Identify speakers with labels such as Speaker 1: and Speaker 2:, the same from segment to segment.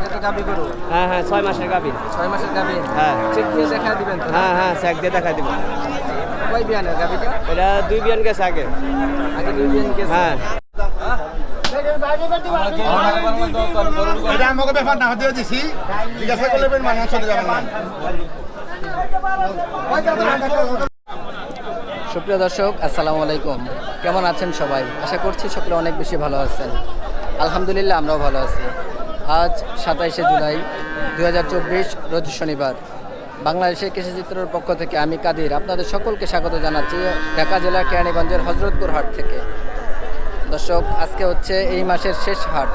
Speaker 1: এটা তো গাবি গরু।
Speaker 2: হ্যাঁ হ্যাঁ 6 মাসের গাভী।
Speaker 1: 6 মাসের গাবি।
Speaker 2: হ্যাঁ
Speaker 1: চেক দিয়ে দেখা দিবেন তো?
Speaker 2: হ্যাঁ হ্যাঁ চেক দিয়ে দেখা দিব।
Speaker 1: কয় বিয়ানের গাবিটা?
Speaker 2: এটা 2 বিয়ান গেছে আগে।
Speaker 1: আগে 2 বিয়ান গেছে।
Speaker 2: হ্যাঁ
Speaker 3: এটা আমাকে ব্যাপার না দিয়ে দিছি, জিজ্ঞাসা করলে মানুষ চলে যাবেন না।
Speaker 1: সুপ্রিয় দর্শক, আসসালামু আলাইকুম। কেমন আছেন সবাই? আশা করছি সকলে অনেক বেশি ভালো আছেন। আলহামদুলিল্লাহ আমরাও ভালো আছি। আজ 27শে জুলাই 2024 রোজ শনিবার। বাংলাদেশের কৃষিচিত্রের পক্ষ থেকে আমি কাদির আপনাদের সকলকে স্বাগত জানাচ্ছি ঢাকা জেলার কেরানীগঞ্জের হজরতপুর হাট থেকে। দর্শক, আজকে হচ্ছে এই মাসের শেষ হাট।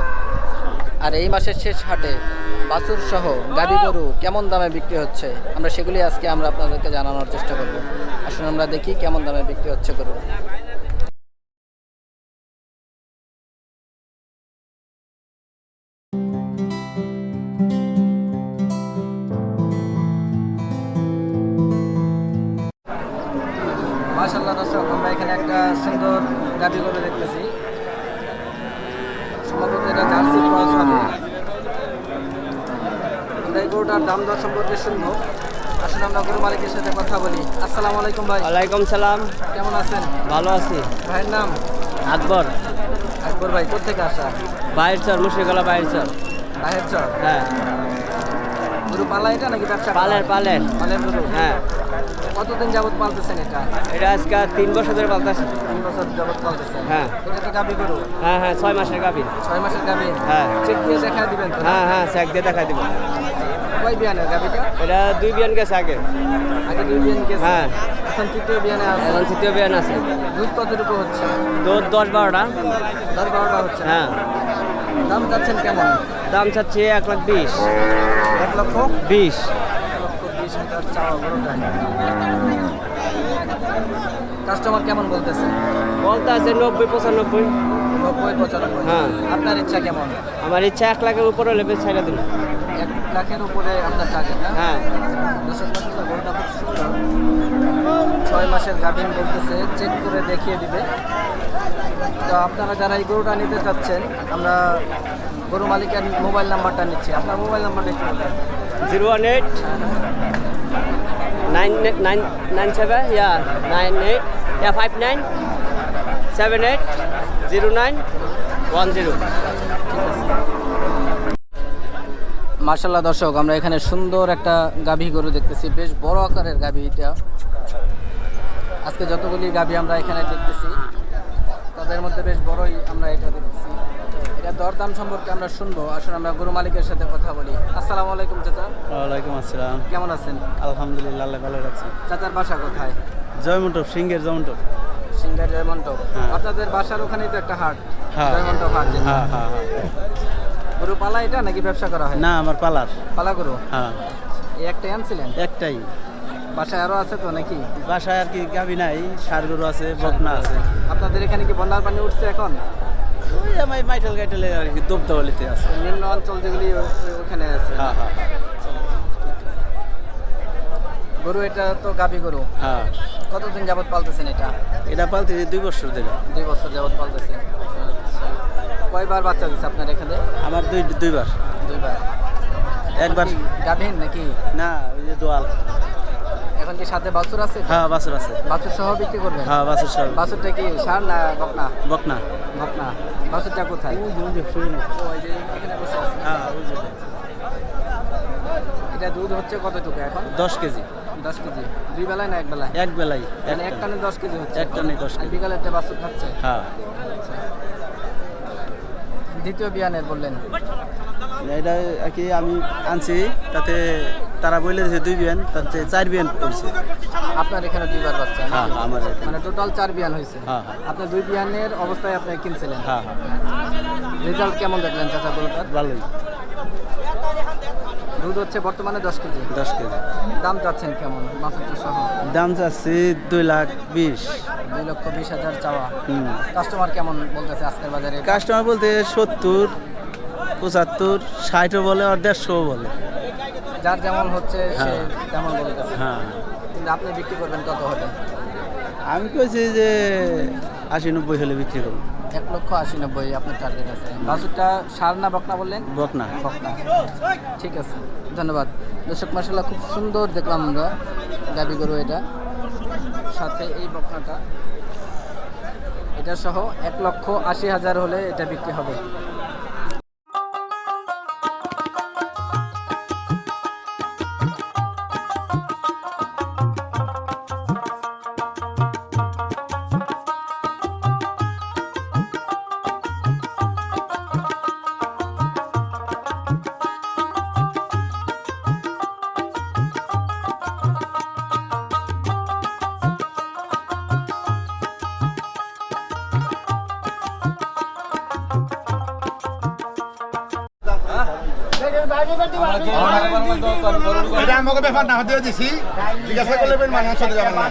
Speaker 1: আর এই মাসের শেষ হাটে বাছুর সহ গাভী গরু কেমন দামে বিক্রি হচ্ছে আমরা সেগুলি আজকে আপনাদেরকে জানানোর চেষ্টা করব। আসুন আমরা দেখি কেমন দামে বিক্রি হচ্ছে গরু। মাশাআল্লাহ দর্শক, আমরা এখানে একটা সুন্দর গাভী গরু দেখতেছি। সম্ভবত এটা জার্সি ক্রস হবে। আমরা এই গরুটার দাম দর সম্পর্কে শুনবো। আসলে আমরা গরু মালিকের সাথে কথা বলি। আসসালামু আলাইকুম ভাই।
Speaker 2: ওয়ালাইকুম সালাম।
Speaker 1: কেমন আছেন?
Speaker 2: ভালো আছি।
Speaker 1: ভাইয়ের নাম?
Speaker 2: আকবর।
Speaker 1: আকবর ভাই কোথেকে আসা?
Speaker 2: বাইরের চর, মুর্শিদাবাদ বাইরের চর।
Speaker 1: বাহের চর।
Speaker 2: হ্যাঁ
Speaker 1: গরু পালা এটা নাকি ব্যবসা?
Speaker 2: পালের
Speaker 1: পালের গরু।
Speaker 2: হ্যাঁ
Speaker 1: কতদিন যাবত পালতেছেন এটা?
Speaker 2: এটা আজকে 3 বছর ধরে পালতেছি।
Speaker 1: 3 বছর যাবত পালতেছেন।
Speaker 2: হ্যাঁ
Speaker 1: এটা তো গাভী গরু।
Speaker 2: হ্যাঁ হ্যাঁ 6 মাসের গাভী।
Speaker 1: 6 মাসের গাভী।
Speaker 2: হ্যাঁ
Speaker 1: চেক দিয়ে দেখা দিবেন তো?
Speaker 2: হ্যাঁ হ্যাঁ চেক দিয়ে দেখা দিব।
Speaker 1: কয় বিয়ানের গাভীটা?
Speaker 2: এটা 2 বিয়ান গেছে আগে।
Speaker 1: আগে 2 বিয়ান গেছে।
Speaker 2: হ্যাঁ
Speaker 1: এখন তৃতীয় বিয়ানে আছে।
Speaker 2: এখন তৃতীয় বিয়ান আছে।
Speaker 1: দুধ কতটুকু হচ্ছে?
Speaker 2: দুধ 10-12টা।
Speaker 1: 10-12টা হচ্ছে।
Speaker 2: হ্যাঁ
Speaker 1: দাম চাচ্ছেন কেমন?
Speaker 2: দাম চাচ্ছি 1,20,000।
Speaker 1: 1,20,000।
Speaker 2: 20।
Speaker 1: 1,20,000 চাওয়া গরুটা। কাস্টমার কেমন বলতেছে?
Speaker 2: বলতে আছে 90-95।
Speaker 1: 90-95।
Speaker 2: হ্যাঁ।
Speaker 1: আপনার ইচ্ছা কেমন?
Speaker 2: আমার ইচ্ছা 1 লাখের উপরে লেবে ছেড়ে দিন।
Speaker 1: 1 লাখের উপরে আপনার টার্গেট না?
Speaker 2: হ্যাঁ
Speaker 1: দর্শক বন্ধুরা, গরুটা খুব সুন্দর। 6 মাসের গাভীন বলতেছে, চেক করে দেখিয়ে দিবে। তো আপনারা যারা এই গরুটা নিতে চাচ্ছেন, আমরা গরু মালিকের মোবাইল নাম্বারটা নিচ্ছি। আপনার মোবাইল নাম্বারটা একটু বলবেন।
Speaker 2: 018 997 98 59 78 09 10।
Speaker 1: মার্শাল্লাহ দর্শক, আমরা এখানে সুন্দর একটা গাভী গরু দেখতেছি। বেশ বড় আকারের গাভী এটা। আজকে যতগুলি গাভী আমরা এখানে দেখতেছি তাদের মধ্যে বেশ বড়ই আমরা এটা দেখতেছি। এটা দরদাম সম্পর্কে আমরা শুনবো। আসলে আমরা গরু মালিকের সাথে কথা বলি। আসসালামু আলাইকুম চাচা।
Speaker 2: ওয়ালাইকুম আসসালাম।
Speaker 1: কেমন আছেন?
Speaker 2: আলহামদুলিল্লাহ, আল্লাহ ভালো রাখছেন।
Speaker 1: চাচার বাসা কোথায়?
Speaker 2: জয়মন্টপ, সিংহের জয়মন্টপ।
Speaker 1: সিঙ্গার জয়মন্টপ।
Speaker 2: হ্যাঁ।
Speaker 1: আপনাদের বাসার ওখানেই তো একটা হাট,
Speaker 2: হ্যাঁ।
Speaker 1: জয়মন্টপ হাট। যেটা।
Speaker 2: হ্যাঁ হ্যাঁ হ্যাঁ।
Speaker 1: গরু পালা এটা নাকি ব্যবসা করা হয়?
Speaker 2: না, আমার পালার।
Speaker 1: পালা গরু।
Speaker 2: হ্যাঁ
Speaker 1: এই একটাই আনছিলেন?
Speaker 2: একটাই।
Speaker 1: বাসায় আরো আছে তো নাকি?
Speaker 2: বাসায় আর কি গাভী নাই, ষাঁড় গরু আছে, বকনা আছে।
Speaker 1: আপনাদের এখানে কি বন্যার পানি উঠছে এখন?
Speaker 2: ওই আমার মাইটেল গাইটেলে আর কি দোবদাওয়ালিতে আছে।
Speaker 1: নিম্ন অঞ্চল যেগুলি ওখানে আছে।
Speaker 2: হ্যাঁ হ্যাঁ
Speaker 1: গরু এটা তো গাভী গরু।
Speaker 2: হ্যাঁ।
Speaker 1: কতদিন যাবত পালতেছেন এটা?
Speaker 2: এটা পালতে 2 বছর ধরে।
Speaker 1: 2 বছর যাবত পালতেছেন। আচ্ছা। কয়বার বাচ্চা দিচ্ছে আপনার এখানে?
Speaker 2: আমার দুইবার।
Speaker 1: 2বার।
Speaker 2: একবার
Speaker 1: গাভীন নাকি?
Speaker 2: না, ওই যে দোয়াল।
Speaker 1: এখন কি সাথে বাছুর আছে?
Speaker 2: হ্যাঁ বাছুর আছে।
Speaker 1: বাছুর সহ বিক্রি করবেন?
Speaker 2: হ্যাঁ বাছুর সব।
Speaker 1: বাছুরটা কি ষাঁড় না বকনা?
Speaker 2: বকনা।
Speaker 1: বকনা। বাছুরটা কোথায়? ও, এই যে এখানে বসে আছে।
Speaker 2: হ্যাঁ ওই যে
Speaker 1: এটা দুধ হচ্ছে কতটুকু এখন?
Speaker 2: 10 কেজি।
Speaker 1: 10 কেজি। 2 বেলায় না 1 বেলায়?
Speaker 2: এক বেলাই।
Speaker 1: মানে এক টানে 10 কেজি হচ্ছে?
Speaker 2: এক টানে 10 কেজি।
Speaker 1: বিকালে একটা বাছুর খাচ্ছে?
Speaker 2: হ্যাঁ।
Speaker 1: দ্বিতীয় বিয়ানের বললেন?
Speaker 2: এটা আর কি আমি আনছি, তাতে তারা বলে দিয়েছে 2 বিয়ান, তাতে 4 বিয়ান হয়েছে।
Speaker 1: আপনার এখানে 2বার বাচ্চা?
Speaker 2: হ্যাঁ
Speaker 1: নাকি?
Speaker 2: আমার এখানে।
Speaker 1: মানে টোটাল 4 বিয়ান হয়েছে?
Speaker 2: হ্যাঁ হ্যাঁ।
Speaker 1: আপনার 2 বিয়ানের অবস্থায় আপনি কিনছিলেন?
Speaker 2: হ্যাঁ হ্যাঁ।
Speaker 1: রেজাল্ট কেমন দেখলেন চাচা গরুটার?
Speaker 2: ভালোই।
Speaker 1: দুধ হচ্ছে বর্তমানে 10 কেজি।
Speaker 2: 10 কেজি।
Speaker 1: দাম চাচ্ছেন কেমন বাছুরটা সহ?
Speaker 2: দাম চাচ্ছি 2,20,000।
Speaker 1: 2,20,000 চাওয়া।
Speaker 2: হুম।
Speaker 1: কাস্টমার কেমন বলতেছে আজকের বাজারে?
Speaker 2: কাস্টমার বলতে 70, 75, 60ও বলে, আর 150ও বলে।
Speaker 1: যার যেমন হচ্ছে সে
Speaker 2: হ্যাঁ।
Speaker 1: তেমন বলতেছে।
Speaker 2: হ্যাঁ।
Speaker 1: কিন্তু আপনি বিক্রি করবেন কত হলে?
Speaker 2: আমি কইছি যে 80-90 হলে বিক্রি করবো।
Speaker 1: 1,80,90 আপনার টার্গেট আছে। বাছুরটা ষাঁড় না বকনা বললেন?
Speaker 2: বকনা।
Speaker 1: বকনা, ঠিক আছে, ধন্যবাদ। দর্শক মাশাআল্লাহ খুব সুন্দর দেখলাম আমরা গাবি গরু, এটা সাথে এই বকনাটা, এটা সহ 1,80,000 হলে এটা বিক্রি হবে।
Speaker 3: এটা আমাকে ব্যাপার না দিয়ে দিছি, জিজ্ঞাসা করলে মানার সাথে যাবেন না।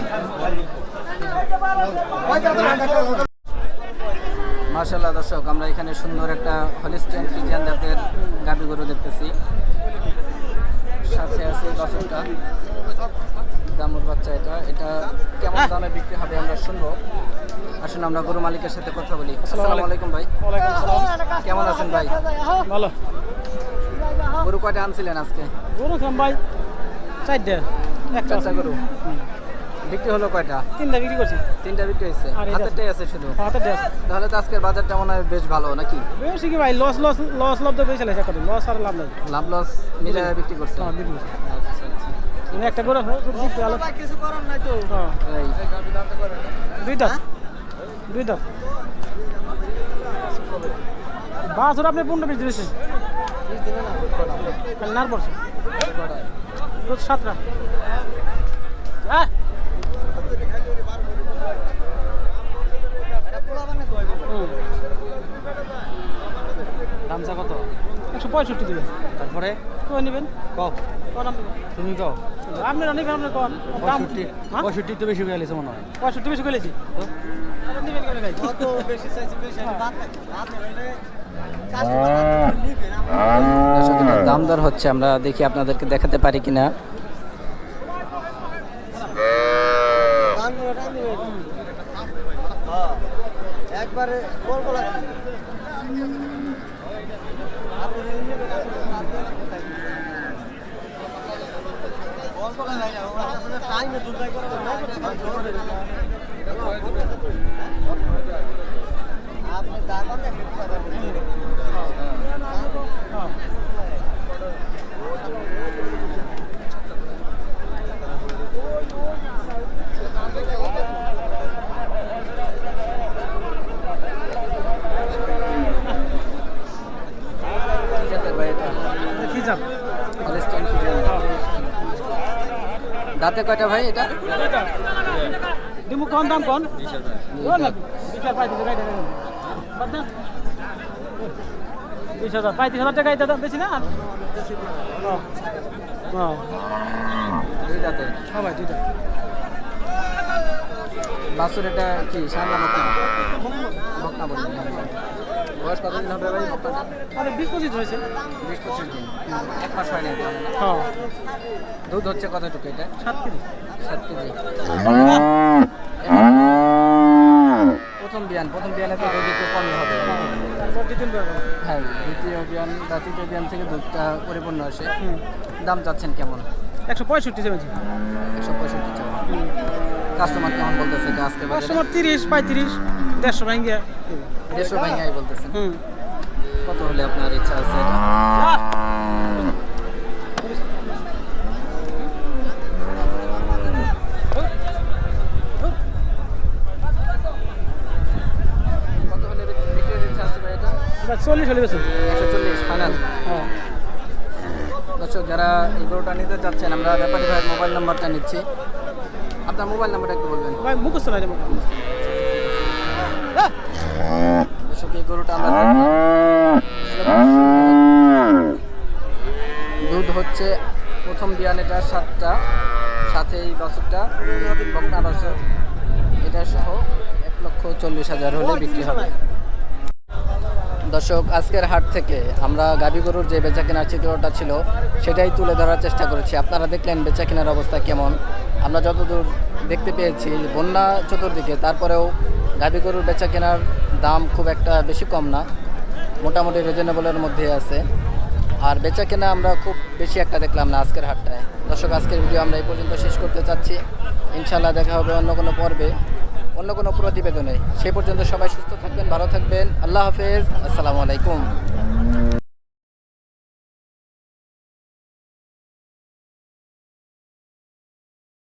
Speaker 1: মাশাআল্লাহ দর্শক, আমরা এখানে সুন্দর একটা হলিস্টিয়ান ফ্রিজিয়ান জাতের গাবি গরু দেখতেছি, সাথে আছে বাছুরটা, দামুর বাচ্চা। এটা কেমন দামে বিক্রি হবে আমরা শুনবো। আসুন আমরা গরু মালিকের সাথে কথা বলি। আসসালামু আলাইকুম ভাই।
Speaker 4: ওয়ালাইকুম সালাম।
Speaker 1: কেমন আছেন ভাই?
Speaker 4: ভালো।
Speaker 1: গরু কয়টা আনছিলেন আজকে?
Speaker 4: গরু খাম ভাই 4টা, একটা
Speaker 1: চারটা গরু বিক্রি হলো কয়টা?
Speaker 4: 3টা বিক্রি করছি।
Speaker 1: 3টা বিক্রি হয়েছে,
Speaker 4: আর এটা-
Speaker 1: হাতেরটাই আছে শুধু।
Speaker 4: হাতে দেশ
Speaker 1: তাহলে তো আজকের বাজারটা মনে হয় বেশ ভালো নাকি?
Speaker 4: বেশি কি ভাই, লস লস লস লাভ তো বেশি লাগছে, একটা লস আর লাভ নাই।
Speaker 1: লাভ লস মিলে বিক্রি করছে।
Speaker 4: হ্যাঁ বিক্রি করছি।
Speaker 1: আচ্ছা আচ্ছা,
Speaker 4: মানে একটা গরু বিক্রি হলো।
Speaker 2: কিছু করার নাই তো।
Speaker 4: হ্যাঁ
Speaker 1: এই
Speaker 4: 2টা 2টা বাছুর আপনি 15 পিস দিয়েছেন কাল নার পড়ছে রোজ 7টা। হ্যাঁ
Speaker 2: দামটা কত?
Speaker 4: 165 দিবে।
Speaker 2: তারপরে
Speaker 4: কই নেবেন?
Speaker 2: কও,
Speaker 4: কোন আপনি
Speaker 2: তুমি কও।
Speaker 4: আপনারা নেবেন, আপনি কোন দাম?
Speaker 2: 65 তো বেশি হয়ে গেছে মনে হয়।
Speaker 4: 65 বেশি কইলেছি। নেবেন কেন ভাই?
Speaker 2: কত বেশি চাইছি বেশি বাদ হইলে
Speaker 1: দর্শক, এটার দাম দর হচ্ছে, আমরা দেখি আপনাদেরকে দেখাতে পারি কিনা।
Speaker 2: একবারে বলবো লাগবে। টাইমে দুর্দায় করে আপনি দাঁড়ান
Speaker 1: কি জাতের ভাই এটা?
Speaker 4: কি যাব?
Speaker 1: Holstein Friesian. দাঁতে কয়টা ভাই এটা?
Speaker 4: দিমু কোন দাম কোন? 20,000। 20,000 পাই দিতে গাইতে। বাদ না। 20,000 পাই 30,000 টাকা এটা দাম বেশি না? হ্যাঁ হ্যাঁ
Speaker 1: দুই দাঁতের।
Speaker 4: হ্যাঁ ভাই 2টা।
Speaker 1: বাছুর এটা কি ষাঁড় না বকনা? বকনা বললেন। বয়স কতদিন হবে ভাই বকনাটা?
Speaker 4: আরে 20-25 হয়েছে।
Speaker 1: 20-25 দিন, 1 মাস হয়নি তো।
Speaker 4: হ্যাঁ
Speaker 1: দুধ হচ্ছে কতটুকু এটা?
Speaker 4: 7 কেজি।
Speaker 1: 7 কেজি। প্রথম বিয়ানে তো দুধ একটু কমই হবে।
Speaker 4: তারপর দ্বিতীয় বিয়ান।
Speaker 1: হ্যাঁ, দ্বিতীয় বিয়ান বা তৃতীয় বিয়ান থেকে দুধটা পরিপূর্ণ আসে।
Speaker 4: হুম
Speaker 1: দাম চাচ্ছেন কেমন?
Speaker 4: 165 চেয়েছি।
Speaker 1: 165 চাওয়া। কাস্টমার কেমন বলতেছে এটা আজকে বাজারে?
Speaker 4: কাস্টমার 30 35 150 ভাঙ্গিয়া।
Speaker 1: 150 ভাঙাই বলতেছেন।
Speaker 4: হুম
Speaker 1: কত হলে আপনার ইচ্ছা আছে এটা? কত হলে বিক্রির ইচ্ছা আছে ভাই এটা?
Speaker 4: এবার 40 হলে বেশি।
Speaker 1: 140 ফাইনাল।
Speaker 4: হ্যাঁ
Speaker 1: দর্শক, যারা এই গরুটা নিতে চাচ্ছেন, আমরা ব্যাপারী ভাইয়ের মোবাইল নাম্বারটা নিচ্ছি। আপনার মোবাইল নাম্বারটা একটু বলবেন।
Speaker 4: ভাই মুখস্থ নাই দেবো।
Speaker 1: দর্শক, এই গরুটা আমরা দুধ হচ্ছে প্রথম বিয়ান, এটা 7টা, সাথে এই বাছুরটা বকনা বাছুর, এটা সহ 1,40,000 হলে বিক্রি হবে। দর্শক, আজকের হাট থেকে আমরা গাভী গরুর যে বেচা কেনার চিত্রটা ছিল সেটাই তুলে ধরার চেষ্টা করেছি। আপনারা দেখলেন বেচা কেনার অবস্থা কেমন। আমরা যতদূর দেখতে পেয়েছি বন্যা চতুর্দিকে, তারপরেও গাভী গরুর বেচা কেনার দাম খুব একটা বেশি কম না, মোটামুটি রিজনেবলের মধ্যে আছে। আর বেচা কেনা আমরা খুব বেশি একটা দেখলাম না আজকের হাটটায়। দর্শক, আজকের ভিডিও আমরা এই পর্যন্ত শেষ করতে চাচ্ছি। ইনশাল্লাহ দেখা হবে অন্য কোনো পর্বে, অন্য কোনো প্রতিবেদনে। সেই পর্যন্ত সবাই সুস্থ থাকবেন, ভালো থাকবেন। আল্লাহ হাফেজ, আসসালামু আলাইকুম।